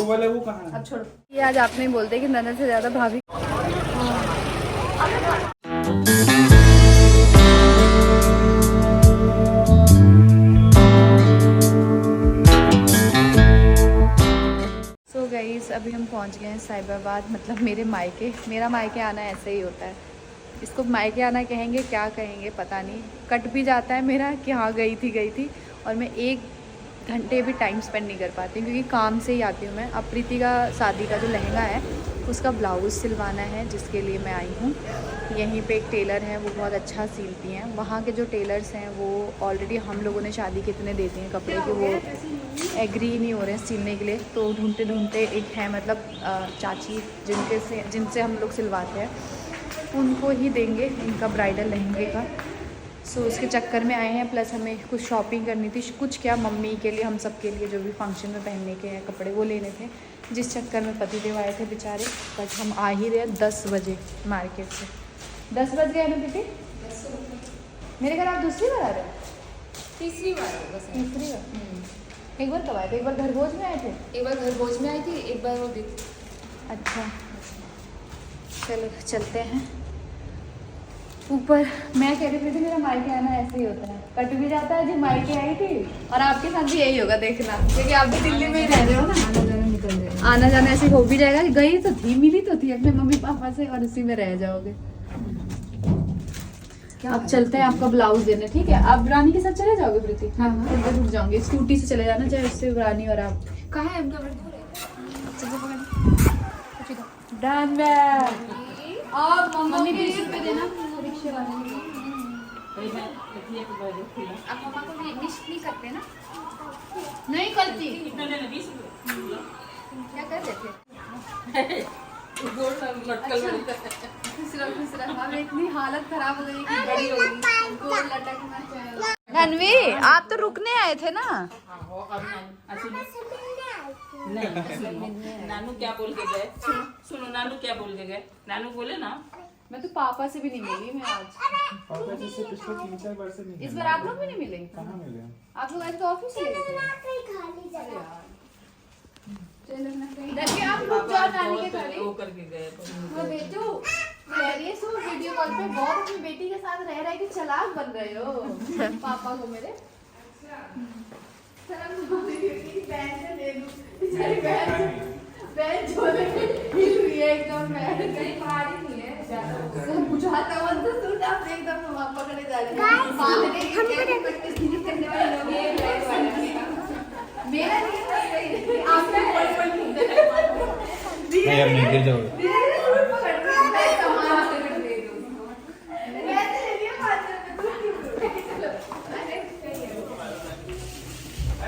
वो वाला वो कहाँ है? अब छोड़ो ये, आज आप नहीं बोलते कि ननद से ज़्यादा भाभी। सो गाइस अभी हम पहुंच गए हैं साहिबाबाद, मतलब मेरे मायके। मेरा मायके आना ऐसे ही होता है, इसको मायके आना कहेंगे क्या कहेंगे पता नहीं। कट भी जाता है मेरा कि हाँ गई थी, और मैं 1 घंटे भी टाइम स्पेंड नहीं कर पाती क्योंकि काम से ही आती हूँ मैं। अब प्रीति का शादी का जो लहंगा है उसका ब्लाउज़ सिलवाना है, जिसके लिए मैं आई हूँ। यहीं पे एक टेलर है, वो बहुत अच्छा सिलती हैं। वहाँ के जो टेलर्स हैं वो ऑलरेडी हम लोगों ने शादी के इतने देते हैं कपड़े कि वो एग्री नहीं हो रहे हैं सिलने के लिए। तो ढूंढते ढूंढते एक है मतलब चाची जिनसे हम लोग सिलवाते हैं, उनको ही देंगे इनका ब्राइडल लहंगे का। सो उसके चक्कर में आए हैं। प्लस हमें कुछ शॉपिंग करनी थी, कुछ क्या मम्मी के लिए, हम सब के लिए जो भी फंक्शन में पहनने के हैं कपड़े वो लेने थे, जिस चक्कर में पतिदेव आए थे बेचारे। बट हम आ ही रहे 10 बजे मार्केट से। 10 बज गए ना दीदी? मेरे घर आप दूसरी बार आ रहे हो? तीसरी बार बस। तीसरी बार? एक बार कब आए थे? एक बार घर भोज में आए थे, एक बार घर भोज में आई थी, एक बार वो अच्छा चलो चलते हैं ऊपर। मैं कह रही थी मेरा मायके आना ऐसे ही होता है, कट भी जाता है। जो मायके आई थी और आपके साथ भी यही होगा देखना, क्योंकि आप भी दिल्ली में ही रह रहे हो ना। आना जाना निकल जाएगा। आना जाना ऐसे हो भी जाएगा कि गई तो थी, मिली तो थी अपने मम्मी पापा से, और उसी में रह जाओगे। अब चलते हैं आपका ब्लाउज देने, ठीक है? आप रानी के साथ चले जाओगे प्रीति? हाँ। मैं रुक जाऊंगी, स्कूटी से चले जाना, चाहे उससे रानी और आप। कहाँ है उनका डन आप मम्मी के 20 रुपए देना रिक्शे वाले। आप मम्मा को विश नहीं करते ना? नहीं करती, क्या कर रहे थे? खुश रहो। अब इतनी हालत खराब हो गई कि बड़ी हो गई, गोल लटकना चाहिए। धनवी आप तो रुकने आए थे ना? नानू क्या बोल के गए? सुनो नानू क्या बोल के गए? नानू बोले ना मैं तो पापा से भी नहीं मिली मैं आज। पापा जी से पिछले 3-4 बार से नहीं इस बार आप लोग भी नहीं मिले? कहाँ मिले? आप लोग आज तो ऑफिस गए थे। चलो आप रुक जाओ नानी के घर। वो करके गए। वो बेटू कह रही है सो वीडियो कॉल पे बहुत अपनी बेटी के साथ रह रहे कि चालाक बन रहे हो पापा को मेरे। बहन झोले में हिल रही है एकदम। बहन कहीं भारी नहीं है ज्यादा, बुझाता हुआ तो सूट आप एकदम पकड़े जा रहे हैं। करने वाले लोग मेरा नहीं, आपका नहीं अब नहीं गिर जाओगे।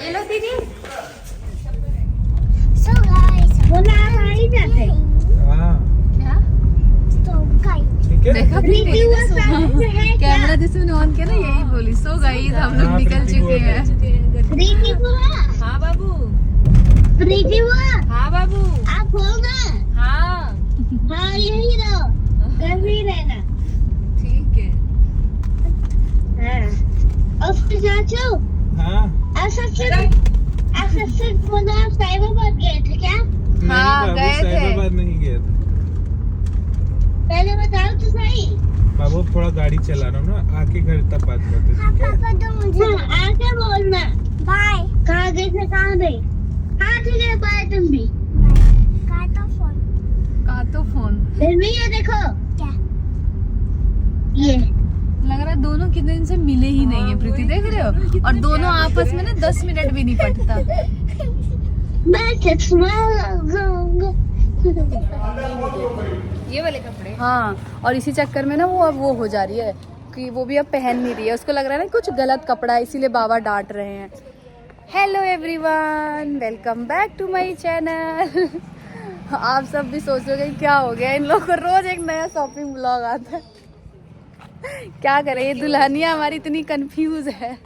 ये लो दीदी। हाँ क्या ठीक है। देखा कैमरा जिसने ऑन किया ना यही बोली। सो गाइस हम लोग हाँ, निकल प्रीति चुके हैं। हाँ बाबू। हाँ बाबू। आप हो ना? हाँ हाँ यही रहो, घर ही रहना। ठीक है। हाँ और फिर चाचू हाँ आप सबसे बोला साहिबाबाद गए थे क्या? हाँ, नहीं बाबू गए थे। साहिबाबाद नहीं गया था। पहले बताओ तो सही। बाबू थोड़ा गाड़ी चला रहा हूँ ना, आके घर तब बात करते हैं, ठीक है? हाँ आके बोलना बाय। कहाँ गए थे? कहाँ गए? हाँ ठीक है बाय। तुम भी का तो फोन फिर भी ये देखो क्या ये लग रहा है दोनों कितने दिन से मिले ही नहीं है प्रीति, देख रहे हो? और दोनों आपस में ना 10 मिनट भी नहीं पटता। मैं चश्मा ये वाले कपड़े। हाँ और इसी चक्कर में ना वो अब वो हो जा रही है कि वो भी अब पहन नहीं रही है। उसको लग रहा है ना कुछ गलत कपड़ा है, इसीलिए बाबा डांट रहे हैं। Hello everyone, welcome back to my channel. आप सब भी सोचोगे क्या हो गया इन लोगों को, रोज एक नया शॉपिंग ब्लॉग आता है। क्या करें, ये दुल्हनिया हमारी इतनी कंफ्यूज है,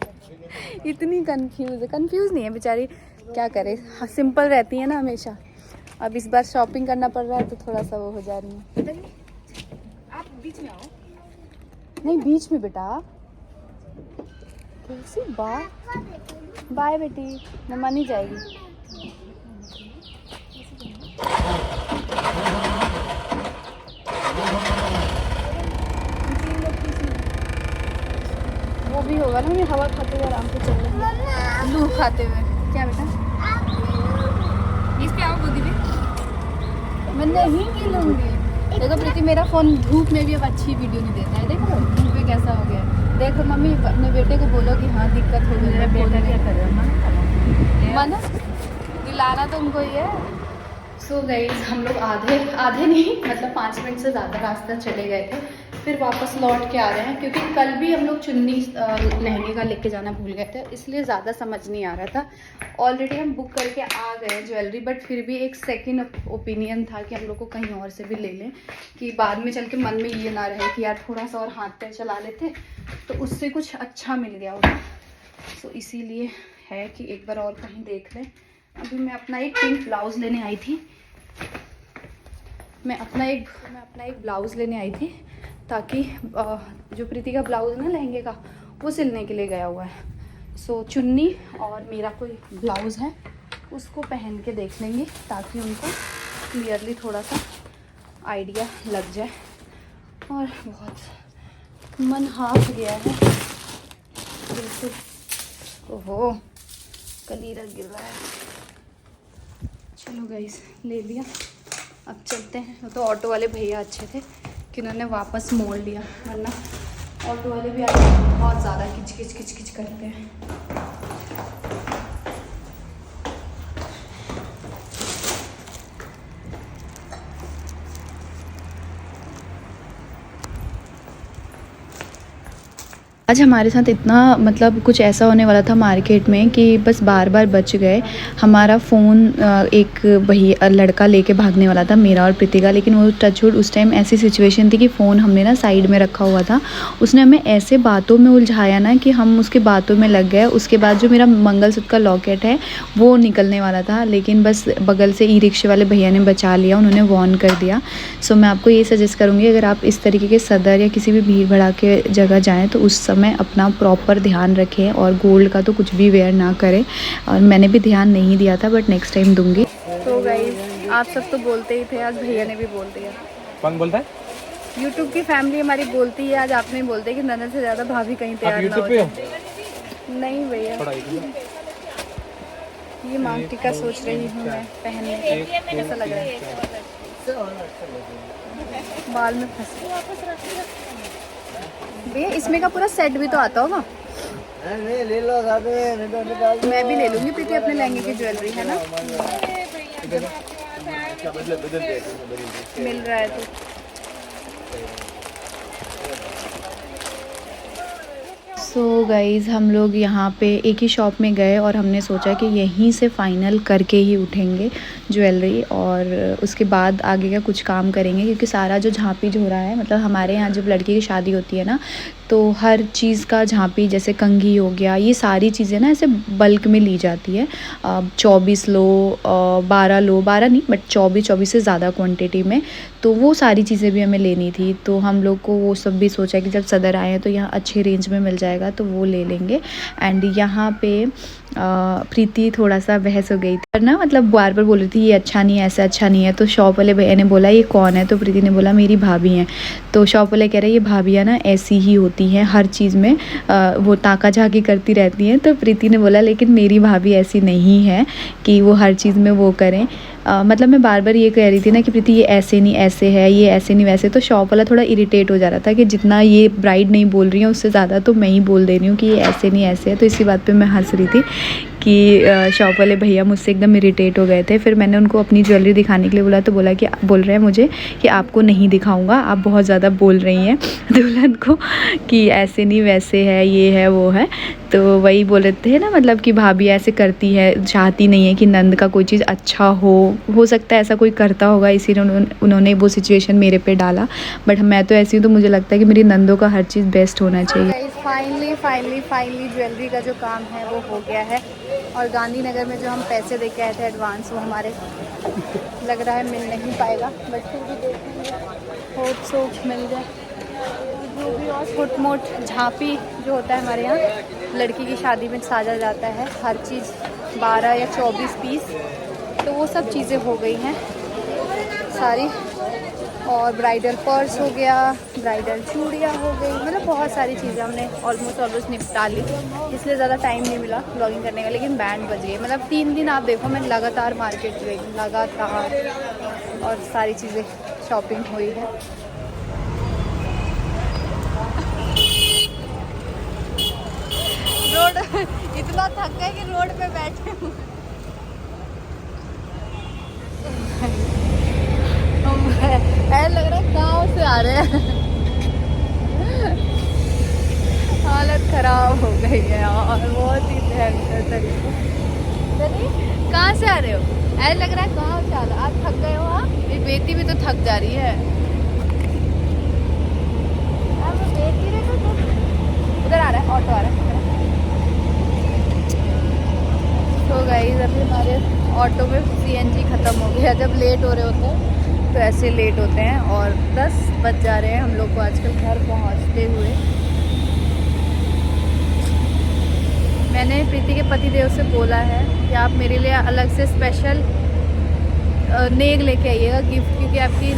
इतनी कंफ्यूज है। कंफ्यूज नहीं है बेचारी, क्या करे, सिंपल रहती है ना हमेशा। अब इस बार शॉपिंग करना पड़ रहा है तो थोड़ा सा वो हो जा रही है। आप बीच में आओ। नहीं बीच में बेटा, कैसी बाय बाय बेटी, मम्मा नहीं जाएगी। वो भी होगा ना, ये हवा खाते हुए आराम से चल रहे हैं, लू खाते हुए। क्या बेटा? इस पे आओ गोदी में। मैं नहीं गिलूंगी। देखो प्रीति, मेरा फ़ोन धूप में भी अब अच्छी वीडियो नहीं देता है। देखो धूप में कैसा हो गया है। देखो मम्मी अपने बेटे को बोलो कि हाँ दिक्कत हो गई है। बेटा क्या कर रहा है? मना दिलाना तो उनको ही है। सो गाइस, हम लोग आधे नहीं मतलब 5 मिनट से ज़्यादा रास्ता चले गए थे, फिर वापस लौट के आ रहे हैं क्योंकि कल भी हम लोग चुन्नी लहंगे का लेके जाना भूल गए थे, इसलिए ज़्यादा समझ नहीं आ रहा था। ऑलरेडी हम बुक करके आ गए ज्वेलरी, बट फिर भी एक सेकंड ओपिनियन था कि हम लोग को कहीं और से भी ले लें, कि बाद में चल के मन में ये ना रहे कि यार थोड़ा सा और हाथ पैर चला लेते तो उससे कुछ अच्छा मिल गया होगा। सो इसीलिए है कि एक बार और कहीं देख लें। अभी मैं अपना एक पिंक ब्लाउज़ लेने आई थी, मैं अपना एक ब्लाउज़ लेने आई थी ताकि जो प्रीति का ब्लाउज़ है ना लहंगे का, वो सिलने के लिए गया हुआ है। सो चुन्नी और मेरा कोई ब्लाउज़ है उसको पहन के देख लेंगे ताकि उनको क्लियरली थोड़ा सा आइडिया लग जाए। और बहुत मन हाफ गया है बिल्कुल। ओहो कलीरा गिर रहा है। चलो गाइस, ले लिया, अब चलते हैं। तो ऑटो वाले भैया अच्छे थे कि उन्होंने वापस मोड़ लिया, वरना ऑटो वाले भी आज बहुत ज़्यादा किच करते हैं। आज हमारे साथ इतना मतलब कुछ ऐसा होने वाला था मार्केट में कि बस बार बच गए। हमारा फ़ोन एक भैया लड़का लेके भागने वाला था, मेरा और प्रीति का, लेकिन वो टचवुड उस टाइम ऐसी सिचुएशन थी कि फ़ोन हमने ना साइड में रखा हुआ था। उसने हमें ऐसे बातों में उलझाया ना कि हम उसके बातों में लग गए। उसके बाद जो मेरा मंगलसूत्र का लॉकेट है वो निकलने वाला था, लेकिन बस बगल से ई रिक्शे वाले भैया ने बचा लिया, उन्होंने वार्न कर दिया। सो मैं आपको ये सजेस्ट करूँगी, अगर आप इस तरीके के सदर या किसी भी भीड़ भड़ा के जगह जाएँ तो उस समय अपना प्रॉपर ध्यान रखें और गोल्ड का तो कुछ भी वेयर ना करें। और मैंने भी ध्यान नहीं दिया था, बट नेक्स्ट टाइम दूंगी। तो गाइस, आप सब तो बोलते ही थे, आज भैया ने भी बोल दिया। कौन बोलता है? यूट्यूब की फैमिली हमारी बोलती है, आज आपने बोलते कि ननद से ज़्यादा भाभी कहीं तैयार ना हो जाए। नहीं भैया, ये मांग टीका सोच रही हूँ मैं पहनने का, कैसा लग रहा है? बाल में फंसे भैया। इसमें का पूरा सेट भी तो आता होगा। नहीं ले लो साथ में, मैं भी ले लूँगी प्रीति अपने लहंगे की ज्वेलरी, है ना? मिल रहा है तो। सो गाइज़, हम लोग यहाँ पे एक ही शॉप में गए और हमने सोचा कि यहीं से फ़ाइनल करके ही उठेंगे ज्वेलरी, और उसके बाद आगे का कुछ काम करेंगे, क्योंकि सारा जो झांपी हो रहा है, मतलब हमारे यहाँ जब लड़की की शादी होती है ना, तो हर चीज़ का झांपी, जैसे कंघी हो गया, ये सारी चीज़ें ना ऐसे बल्क में ली जाती है। 24 लो, 12 लो, 12 नहीं बट 24 से ज़्यादा क्वांटिटी में। तो वो सारी चीज़ें भी हमें लेनी थी, तो हम लोग को वो सब भी सोचा कि जब सदर आए हैं तो यहाँ अच्छे रेंज में मिल जाएगा, तो वो ले लेंगे। एंड यहाँ पे प्रीति थोड़ा सा बहस हो गई थी, पर ना मतलब बार बोल रही थी ये अच्छा नहीं है, ऐसा अच्छा नहीं है। तो शॉप वाले भैया ने बोला ये कौन है, तो प्रीति ने बोला मेरी भाभी हैं। तो शॉप वाले कह रहे ये भाभियाँ ना ऐसी ही होती हैं, हर चीज़ में वो ताका झाकी करती रहती हैं। तो प्रीति ने बोला लेकिन मेरी भाभी ऐसी नहीं है कि वो हर चीज़ में वो करें। मतलब मैं बार ये कह रही थी ना कि प्रीति ये ऐसे नहीं ऐसे है, ये ऐसे नहीं वैसे। तो शॉप वाला थोड़ा इरिटेट हो जा रहा था कि जितना ये ब्राइड नहीं बोल रही है उससे ज़्यादा तो मैं ही बोल दे रही हूँ कि ये ऐसे नहीं ऐसे है। तो इसी बात पे मैं हंस रही थी कि शॉप वाले भैया मुझसे एकदम इरिटेट हो गए थे। फिर मैंने उनको अपनी ज्वेलरी दिखाने के लिए बोला, तो बोल रहे हैं मुझे कि आपको नहीं दिखाऊंगा, आप बहुत ज़्यादा बोल रही हैं दुल्हन को कि ऐसे नहीं वैसे है, ये है वो है। तो वही बोल रहे थे ना, मतलब कि भाभी ऐसे करती है, चाहती नहीं है कि नंद का कोई चीज़ अच्छा हो सकता है ऐसा कोई करता होगा, इसीलिए उन्होंने वो सिचुएशन मेरे पे डाला। बट मैं तो ऐसी हूँ, तो मुझे लगता है कि मेरी नंदों का हर चीज़ बेस्ट होना चाहिए। फाइनली ज्वेलरी का जो काम है वो हो गया है, और गांधीनगर में जो हम पैसे दे के आए थे एडवांस, वो हमारे लग रहा है मिल नहीं पाएगा, बट फिर भी देखेंगे होप सो मिल जाए। जो भी और छोट मोट झांपी जो होता है हमारे यहाँ लड़की की शादी में साजा जाता है, हर चीज़ 12 या 24 पीस, तो वो सब चीज़ें हो गई हैं। सारी, और ब्राइडल पर्स हो गया, ब्राइडल चूड़ियाँ हो गई, मतलब बहुत सारी चीज़ें हमने ऑलमोस्ट निपटा ली, इसलिए ज़्यादा टाइम नहीं मिला ब्लॉगिंग करने का। लेकिन बैंड बज गई, मतलब 3 दिन आप देखो मैं लगातार मार्केट गई, लगातार, और सारी चीज़ें शॉपिंग हुई है। रोड इतना थक गए कि रोड पे बैठे हूँ। ऐसा लग रहा है गाँव से आ रहे हैं। हालत खराब हो गई है और बहुत ही भयंकर तरीके। कहाँ से आ रहे हो? ऐसा लग रहा है गाँव से आ रहे हो। आप थक गए हो? हाँ, मेरी बेटी भी तो थक जा रही है। उधर आ रहा है, ऑटो आ रहा है। तो गाइस अभी हमारे ऑटो में CNG ख़त्म हो गया। जब लेट हो रहे होते हैं तो ऐसे लेट होते हैं, और 10 बज जा रहे हैं हम लोग को आजकल घर पहुंचते हुए। मैंने प्रीति के पतिदेव से बोला है कि आप मेरे लिए अलग से स्पेशल नेक लेके आइएगा गिफ्ट, क्योंकि आपकी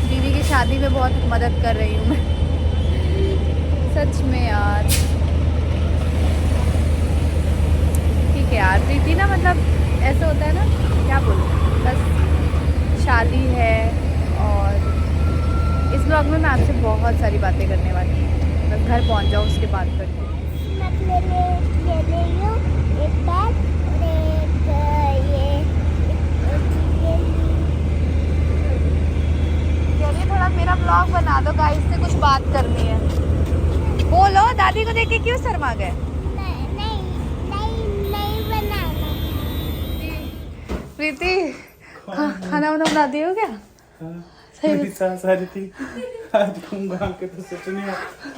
दीदी की शादी में बहुत मदद कर रही हूँ मैं। सच में यार, ठीक है यार प्रीति ना, मतलब ऐसा होता है ना, क्या बोलूँ, बस शादी है। और इस ब्लॉग में मैं आपसे बहुत सारी बातें करने वाली हूँ, बस घर पहुँच जाऊँ उसके बाद करती हूँ। चलिए थोड़ा मेरा ब्लॉग बना दो गाइस, से कुछ बात करनी है। बोलो, दादी को देख के क्यों शर्मा गए? प्रीति खाना वाना बना दिए हो क्या? मेरी सास आ रही थी आज घूम के, तो सोचनी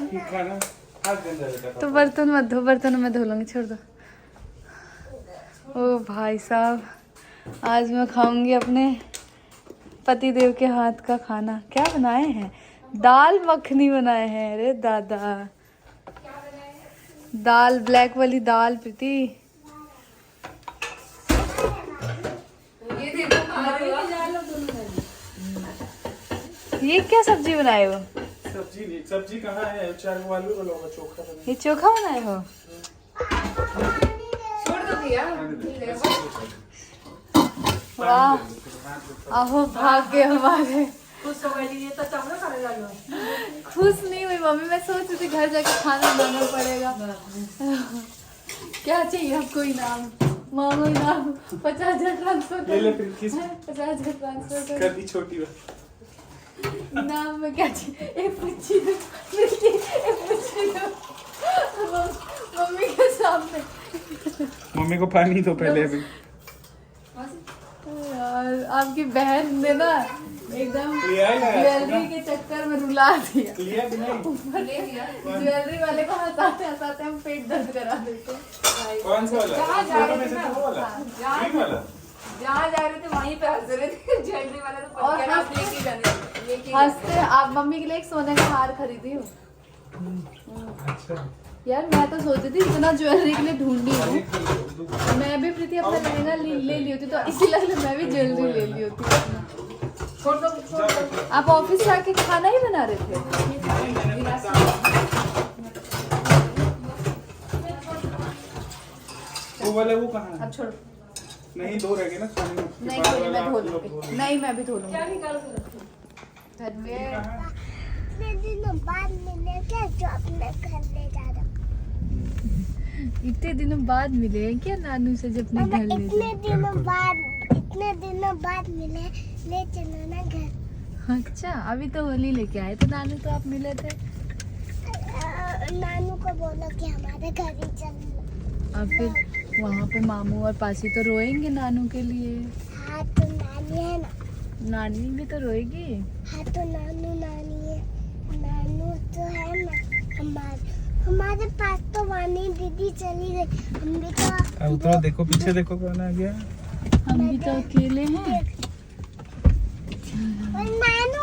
कि खाना आज गंदा रहता था। तो बर्तन मत धो, बर्तन मैं धो लूँगी, छोड़ दो। ओ भाई साहब, आज मैं खाऊंगी अपने पतिदेव के हाथ का खाना। क्या बनाए हैं? दाल मखनी बनाए हैं। अरे दादा, दाल, ब्लैक वाली दाल। प्रीति ये क्या सब्जी बनाए हो? सब्जी नहीं, सब्जी कहाँ है? चार आलू वाला चोखा बनाया। ये चोखा बनाए हो? वाह, आहो भाग्य हमारे। खुश नहीं हुई मम्मी, मैं सोच रही थी घर जाके खाना बनाना पड़ेगा। क्या चाहिए आपको इनाम? मांगो इनाम। 50,000 ट्रांसफर ले ले फिर किस 50,000 ट्रांसफर कर दी छोटी वाली। इनाम में क्या चाहिए? एक पुच्छी दो, एक पुच्छी दो मम्मी के सामने। मम्मी को पानी दो पहले अभी। यार आपकी बहन ने ना एकदम ज्वेलरी के चक्कर में रुला दिया। ज्वेलरी वाले को हंसाते हंसाते हम पेट दर्द करा देते। कौन सा वाला? फोटो में से वो वाला? ग्रीन वाला? जहाँ जा रहे थे वहीं पे हंस रहे थे। ज्वेलरी वाला तो और पता आप लेके जाने हंसते। आप मम्मी के लिए एक सोने का हार खरीदी हो? अच्छा यार मैं तो सोची थी इतना ज्वेलरी के लिए ढूंढी हूँ। मैं भी प्रीति अपना लहंगा ले ली होती, तो इसीलिए मैं भी ज्वेलरी ले ली होती अपना। आप ऑफिस से आके खाना ही बना रहे थे? वो वाला वो कहाँ है? अब छोड़ो। नहीं, दो रह गए ना सोने में। नहीं कोई नहीं, मैं धो लूंगी। नहीं मैं भी धो लूंगी। इतने दिनों बाद मिले क्या? जॉब में घर ले जा रहा। इतने दिनों बाद मिले हैं क्या नानू से जब अपने घर ले इतने दिनों बाद मिले, ले चलो ना घर। अच्छा, अभी तो होली लेके आए थे नानू, तो आप मिले थे। नानू को बोलो कि हमारे घर ही चलो। अब फिर वहाँ पे मामू और पासी तो रोएंगे नानू के लिए। हाँ तो नानी है ना। नानी भी तो रोएगी। हाँ तो नानू नानी है, नानू तो है ना। हमारे पास तो वानी दीदी चली गई, हम भी तो। अब तो देखो पीछे, देखो कौन आ गया। हम भी तो अकेले हैं। और नानू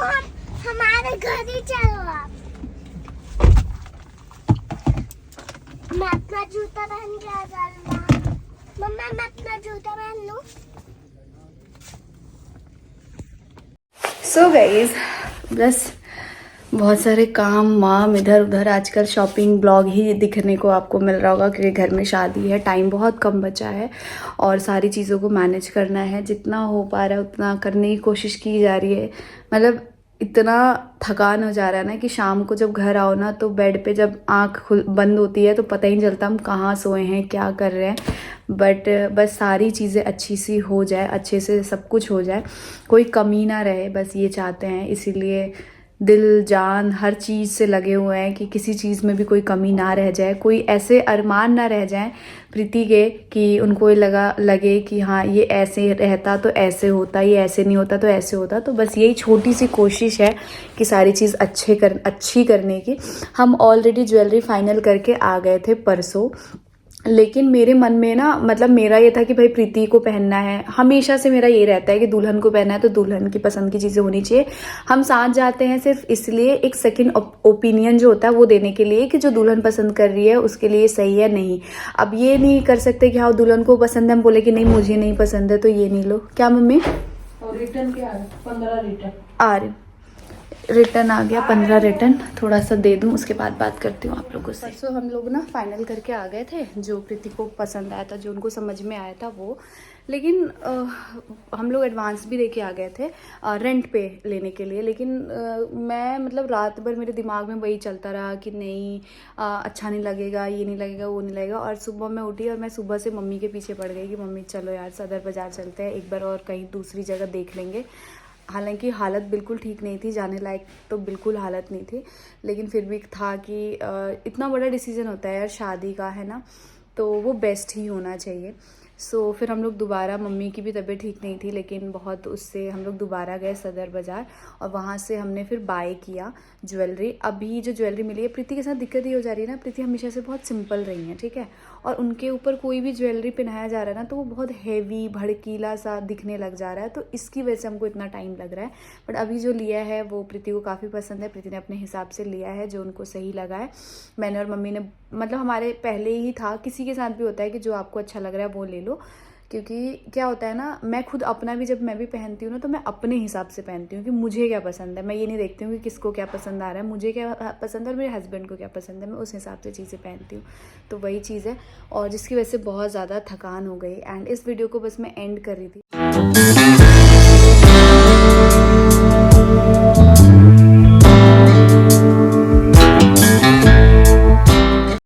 हमारे घर ही चलो आप। मैं अपना जूता पहन के आ जाऊंगा। मम्मा मैं अपना जूता पहन लूं? सो गाइस बस बहुत सारे काम वाम इधर उधर, आजकल शॉपिंग ब्लॉग ही दिखने को आपको मिल रहा होगा क्योंकि घर में शादी है, टाइम बहुत कम बचा है और सारी चीज़ों को मैनेज करना है। जितना हो पा रहा है उतना करने की कोशिश की जा रही है। मतलब इतना थकान हो जा रहा है ना कि शाम को जब घर आओ ना तो बेड पे जब आँख बंद होती है तो पता ही नहीं चलता हम कहाँ सोए हैं, क्या कर रहे हैं। बट बस सारी चीज़ें अच्छी सी हो जाए, अच्छे से सब कुछ हो जाए, कोई कमी ना रहे, बस ये चाहते हैं। इसीलिए दिल जान हर चीज़ से लगे हुए हैं कि किसी चीज़ में भी कोई कमी ना रह जाए, कोई ऐसे अरमान ना रह जाएं प्रीति के कि उनको ये लगे कि हाँ ये ऐसे रहता तो ऐसे होता, ये ऐसे नहीं होता तो ऐसे होता। तो बस यही छोटी सी कोशिश है कि सारी चीज़ अच्छी करने की। हम ऑलरेडी ज्वेलरी फाइनल करके आ गए थे परसों, लेकिन मेरे मन में ना मतलब मेरा ये था कि भाई प्रीति को पहनना है। हमेशा से मेरा ये रहता है कि दुल्हन को पहनना है तो दुल्हन की पसंद की चीज़ें होनी चाहिए। हम साथ जाते हैं सिर्फ इसलिए, एक सेकंड ओपिनियन जो होता है वो देने के लिए कि जो दुल्हन पसंद कर रही है उसके लिए सही है नहीं। अब ये नहीं कर सकते कि हाँ दुल्हन को पसंद है, हम बोले कि नहीं मुझे नहीं पसंद है तो ये नहीं लो। क्या मम्मी? और रिटर्न क्या है? 15 रिटर्न आ रही, रिटर्न आ गया 15 रिटर्न, थोड़ा सा दे दूं उसके बाद बात करती हूँ आप लोगों से। परसों हम लोग ना फाइनल करके आ गए थे, जो प्रीति को पसंद आया था, जो उनको समझ में आया था वो। लेकिन हम लोग एडवांस भी देके आ गए थे रेंट पे लेने के लिए। लेकिन मैं मतलब रात भर मेरे दिमाग में वही चलता रहा कि नहीं अच्छा नहीं लगेगा, ये नहीं लगेगा, वो नहीं लगेगा। और सुबह मैं उठी और मैं सुबह से मम्मी के पीछे पड़ गई कि मम्मी चलो यार सदर बाज़ार चलते हैं एक बार और कहीं दूसरी जगह देख लेंगे। हालांकि हालत बिल्कुल ठीक नहीं थी, जाने लायक तो बिल्कुल हालत नहीं थी, लेकिन फिर भी था कि इतना बड़ा डिसीजन होता है यार शादी का, है ना, तो वो बेस्ट ही होना चाहिए। सो फिर हम लोग दोबारा, मम्मी की भी तबीयत ठीक नहीं थी लेकिन बहुत उससे हम लोग दोबारा गए सदर बाज़ार और वहाँ से हमने फिर बाय किया ज्वेलरी। अभी जो ज्वेलरी मिली है, प्रीति के साथ दिक्कत ये हो जा रही है ना, प्रीति हमेशा से बहुत सिंपल रही है, ठीक है, और उनके ऊपर कोई भी ज्वेलरी पहनाया जा रहा है ना तो वो बहुत हैवी भड़कीला सा दिखने लग जा रहा है, तो इसकी वजह से हमको इतना टाइम लग रहा है। बट अभी जो लिया है वो प्रीति को काफ़ी पसंद है, प्रीति ने अपने हिसाब से लिया है जो उनको सही लगा है। मैंने और मम्मी ने, मतलब हमारे पहले ही था, किसी के साथ भी होता है कि जो आपको अच्छा लग रहा है वो ले लो, क्योंकि क्या होता है ना, मैं खुद अपना भी जब मैं भी पहनती हूँ ना तो मैं अपने हिसाब से पहनती हूँ कि मुझे क्या पसंद है। मैं ये नहीं देखती हूँ कि किसको क्या पसंद आ रहा है, मुझे क्या पसंद है और मेरे हस्बैंड को क्या पसंद है, मैं उस हिसाब से चीज़ें पहनती हूँ। तो वही चीज़ है और जिसकी वजह से बहुत ज़्यादा थकान हो गई। एंड इस वीडियो को बस मैं एंड कर रही थी।